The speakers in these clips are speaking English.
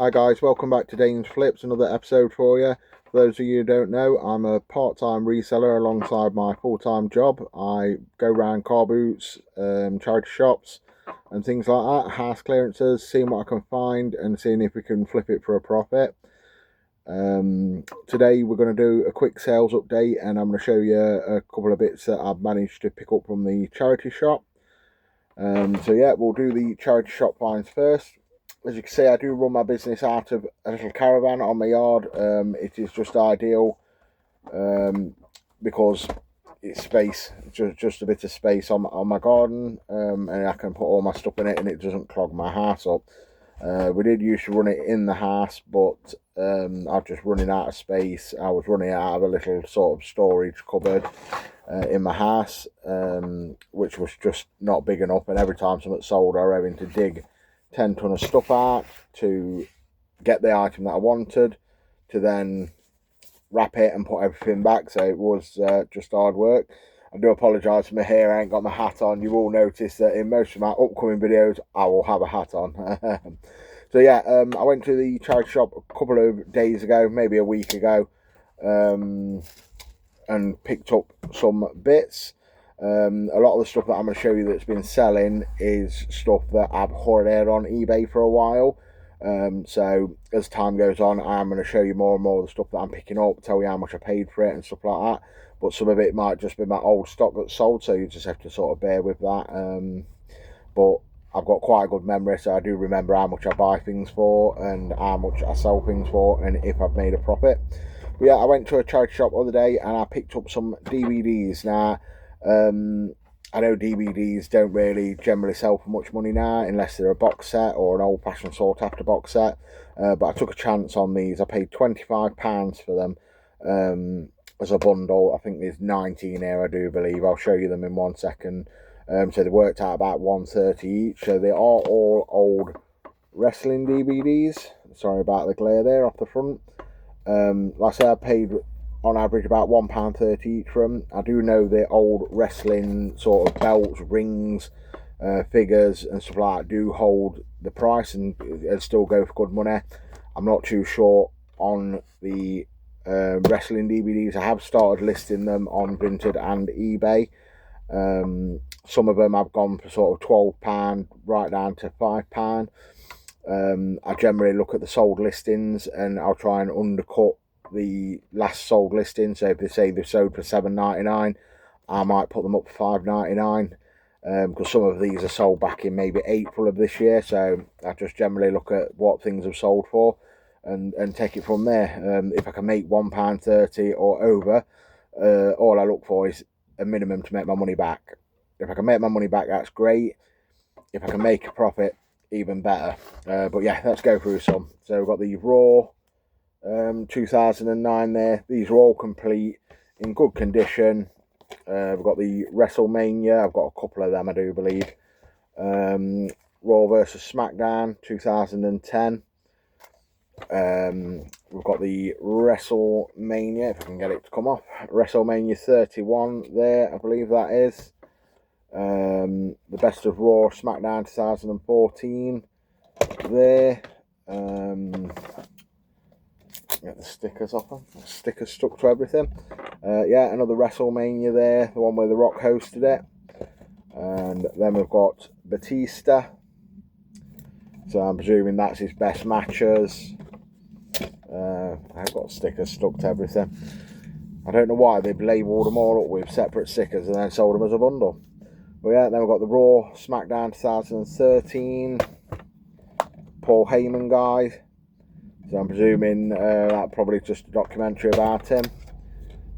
Hi guys, welcome back to Dane's Flips, another episode for you. For those of you who don't know, I'm a part-time reseller alongside my full-time job. I go around car boots, charity shops and things like that, house clearances, seeing what I can find and seeing if we can flip it for a profit. Today we're going to do a quick sales update and I'm going to show you a couple of bits that I've managed to pick up from the charity shop. So yeah, we'll do the charity shop finds first. As you can see, I do run my business out of a little caravan on my yard. It is just ideal because it's space, just a bit of space on my garden, and I can put all my stuff in it and it doesn't clog my house up. We did used to run it in the house, but I was just running out of space. I was running out of a little sort of storage cupboard in my house, which was just not big enough, and every time something sold I was having to dig 10 ton of stuff out to get the item that I wanted, to then wrap it and put everything back. So it was just hard work. I do apologise for my hair, I ain't got my hat on. You will notice that in most of my upcoming videos I will have a hat on. So yeah, I went to the charity shop a couple of days ago, maybe a week ago, and picked up some bits. A lot of the stuff that I'm going to show you that's been selling is stuff that I've hoarded on eBay for a while. So as time goes on, I'm going to show you more and more of the stuff that I'm picking up, tell you how much I paid for it and stuff like that. But some of it might just be my old stock that's sold, so you just have to sort of bear with that. But I've got quite a good memory, so I do remember how much I buy things for and how much I sell things for and if I've made a profit. But yeah, I went to a charity shop the other day and I picked up some DVDs. Now, I know DVDs don't really generally sell for much money now unless they're a box set or an old-fashioned sought-after box set. But I took a chance on these. I paid £25 for them as a bundle. I think there's 19 here, I do believe. I'll show you them in 1 second. So they worked out about £1.30 each. So they are all old wrestling DVDs. Sorry about the glare there off the front. Like I said, I paid on average about £1.30 each for them. I do know the old wrestling sort of belts, rings, figures and stuff like that do hold the price and still go for good money. I'm not too sure on the wrestling DVDs. I have started listing them on Vinted and eBay. Some of them I've gone for sort of £12 right down to £5. I generally look at the sold listings and I'll try and undercut the last sold listing. So if they say they've sold for £7.99, I might put them up for £5.99, because some of these are sold back in maybe April of this year. So I just generally look at what things have sold for and take it from there. If I can make £1.30 or over, all I look for is a minimum to make my money back. If I can make my money back, that's great. If I can make a profit, even better. But yeah, let's go through some. So we've got the Raw 2009 there. These are all complete, in good condition. We've got the WrestleMania. I've got a couple of them, I do believe. Raw versus SmackDown 2010. We've got the WrestleMania, if I can get it to come off, WrestleMania 31 there, I believe that is. The best of Raw SmackDown 2014 there. Get the stickers off them. The stickers stuck to everything. Yeah, another WrestleMania there, the one where The Rock hosted it. And then we've got Batista. So I'm presuming that's his best matches. I've got stickers stuck to everything. I don't know why they've labelled them all up with separate stickers and then sold them as a bundle. But yeah, then we've got the Raw SmackDown 2013 Paul Heyman guy. So I'm presuming that probably just a documentary about him.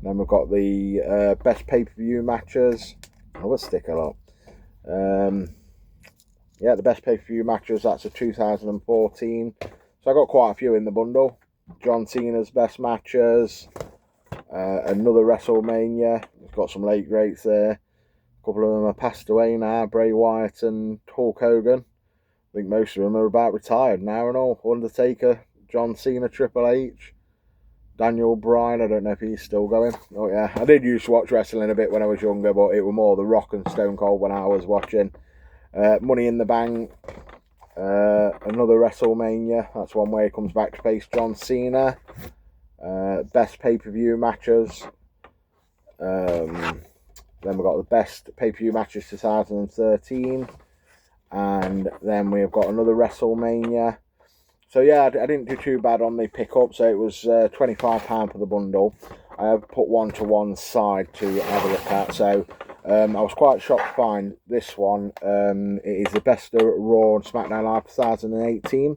Then we've got the best pay-per-view matches. Another sticker up. Yeah, the best pay-per-view matches, that's a 2014. So I got quite a few in the bundle. John Cena's best matches. Another WrestleMania. It's got some late greats there. A couple of them are passed away now. Bray Wyatt and Hulk Hogan. I think most of them are about retired now and all. Undertaker, John Cena, Triple H, Daniel Bryan. I don't know if he's still going. Oh yeah, I did used to watch wrestling a bit when I was younger, but it was more The Rock and Stone Cold when I was watching. Money in the Bank, Another WrestleMania. That's one where he comes back to face John Cena. Best pay-per-view matches. Then we've got the best pay-per-view matches 2013. And then we've got another WrestleMania. So yeah, I didn't do too bad on the pickup. So it was £25 for the bundle. I have put one to one side to have a look at. So I was quite shocked to find this one. It is the best of Raw and SmackDown Live 2018.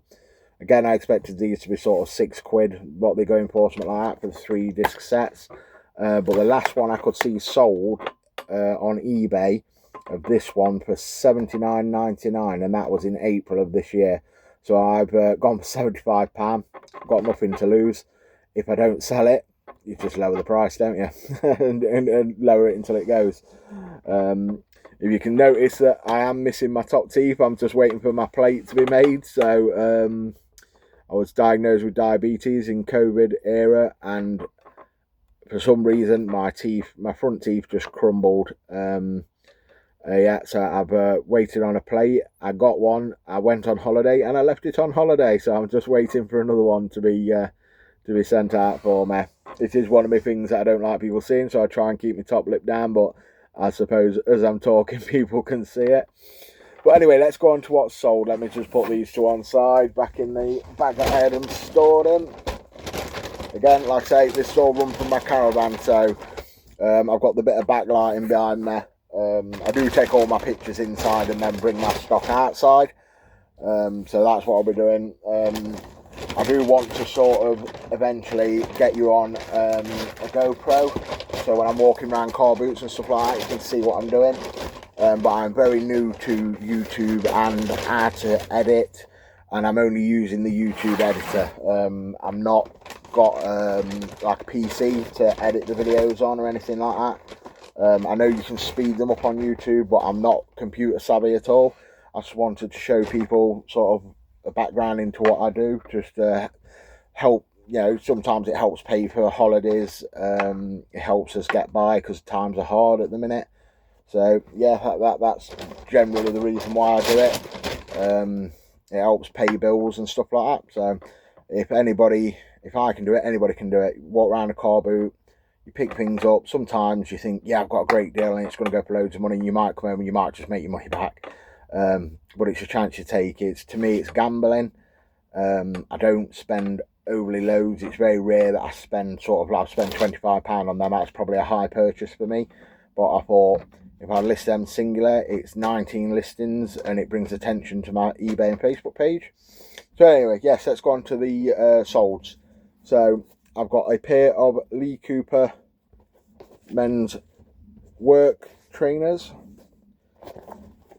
Again, I expected these to be sort of £6, what they're going for, something like that, for the 3 disc sets. But the last one I could see sold on eBay of this one for £79.99, and that was in April of this year. So I've gone for £75. Got nothing to lose. If I don't sell it, you just lower the price, don't you? and lower it until it goes. If you can notice that I am missing my top teeth, I'm just waiting for my plate to be made. So I was diagnosed with diabetes in COVID era, and for some reason my front teeth just crumbled. Yeah, so I've waited on a plate. I got one. I went on holiday and I left it on holiday. So I'm just waiting for another one to be sent out for me. It is one of my things that I don't like people seeing, so I try and keep my top lip down. But I suppose as I'm talking, people can see it. But anyway, let's go on to what's sold. Let me just put these to one side, back in the bag that I had them stored in. Again, like I say, this is all run from my caravan, so I've got the bit of backlighting behind there. I do take all my pictures inside and then bring my stock outside. So that's what I'll be doing. I do want to sort of eventually get you on a GoPro, so when I'm walking around car boots and stuff like that, you can see what I'm doing. But I'm very new to YouTube and how to edit, and I'm only using the YouTube editor. I'm not got like a PC to edit the videos on or anything like that. I know you can speed them up on YouTube, but I'm not computer savvy at all. I just wanted to show people sort of a background into what I do, just to help. You know, sometimes it helps pay for holidays. It helps us get by because times are hard at the minute. So yeah, that's generally the reason why I do it. It helps pay bills and stuff like that. So if I can do it, anybody can do it. Walk around a car boot, you pick things up. Sometimes you think, yeah, I've got a great deal and it's going to go for loads of money, and you might come home and you might just make your money back. But it's a chance you take. To me, it's gambling. I don't spend overly loads. It's very rare that I spend £25 on them. That's probably a high purchase for me. But I thought, if I list them singular, it's 19 listings and it brings attention to my eBay and Facebook page. So anyway, yes, let's go on to the solds. So I've got a pair of Lee Cooper men's work trainers.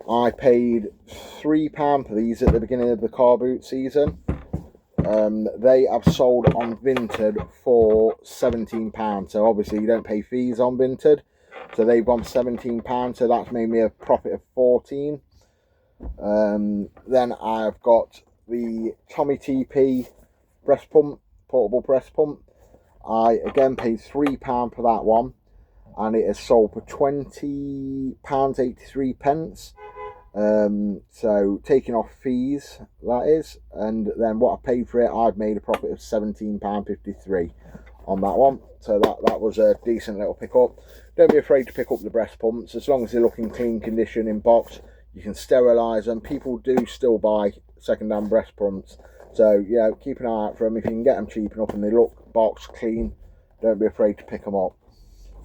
I paid £3 for these at the beginning of the car boot season. They have sold on Vinted for £17. So obviously you don't pay fees on Vinted. So they've gone £17, so that's made me a profit of £14. Then I've got the Tommy TP breast pump, portable breast pump. I again paid £3 for that one, and it has sold for £20.83. So taking off fees, that is, and then what I paid for it, I've made a profit of £17.53 on that one. So that was a decent little pickup. Don't be afraid to pick up the breast pumps, as long as they look in clean condition in box. You can sterilise them. People do still buy second-hand breast pumps, so you know, keep an eye out for them. If you can get them cheap enough and they look box clean, don't be afraid to pick them up.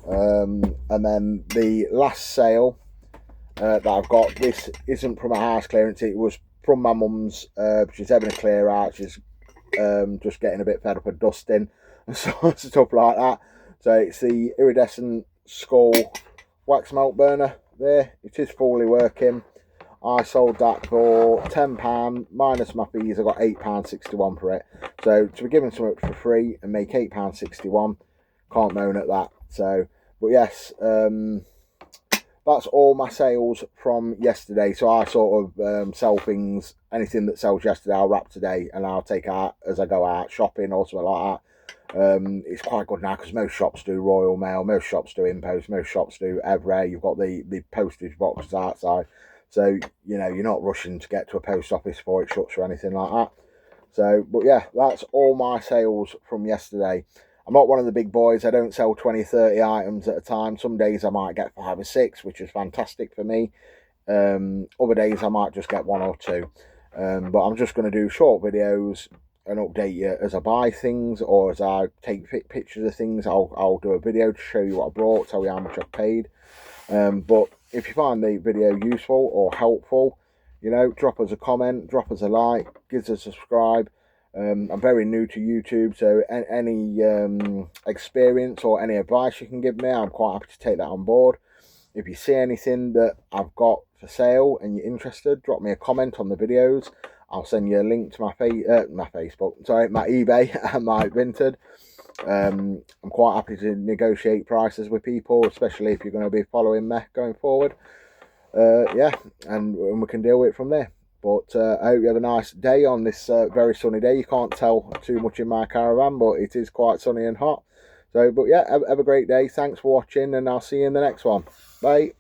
And then the last sale that I've got, this isn't from a house clearance, it was from my mum's. She's having a clear out, she's just getting a bit fed up of dusting and stuff like that. So it's the iridescent skull wax melt burner there. It is fully working. I sold that for £10 minus my fees. I got £8.61 for it. So to be given something for free and make £8.61, can't moan at that. So, but yes, that's all my sales from yesterday. So I sort of sell things, anything that sells yesterday I'll wrap today and I'll take out as I go out shopping or something like that. It's quite good now because most shops do Royal Mail, most shops do Impost, most shops do Evra. You've got the postage boxes outside. So, you know, you're not rushing to get to a post office before it shuts or anything like that. So, but yeah, that's all my sales from yesterday. I'm not one of the big boys. I don't sell 20, 30 items at a time. Some days I might get 5 or 6, which is fantastic for me. Other days I might just get 1 or 2. But I'm just going to do short videos and update you as I buy things, or as I take pictures of things. I'll do a video to show you what I brought, tell you how much I've paid. But if you find the video useful or helpful, you know, drop us a comment, drop us a like, give us a subscribe. I'm very new to YouTube, so any experience or any advice you can give me, I'm quite happy to take that on board. If you see anything that I've got for sale and you're interested, drop me a comment on the videos. I'll send you a link to my Facebook, sorry, my eBay and my Vinted. I'm quite happy to negotiate prices with people, especially if you're going to be following me going forward. Yeah, and we can deal with it from there. But I hope you have a nice day on this very sunny day. You can't tell too much in my caravan, but it is quite sunny and hot. So, but yeah, have a great day. Thanks for watching, and I'll see you in the next one. Bye.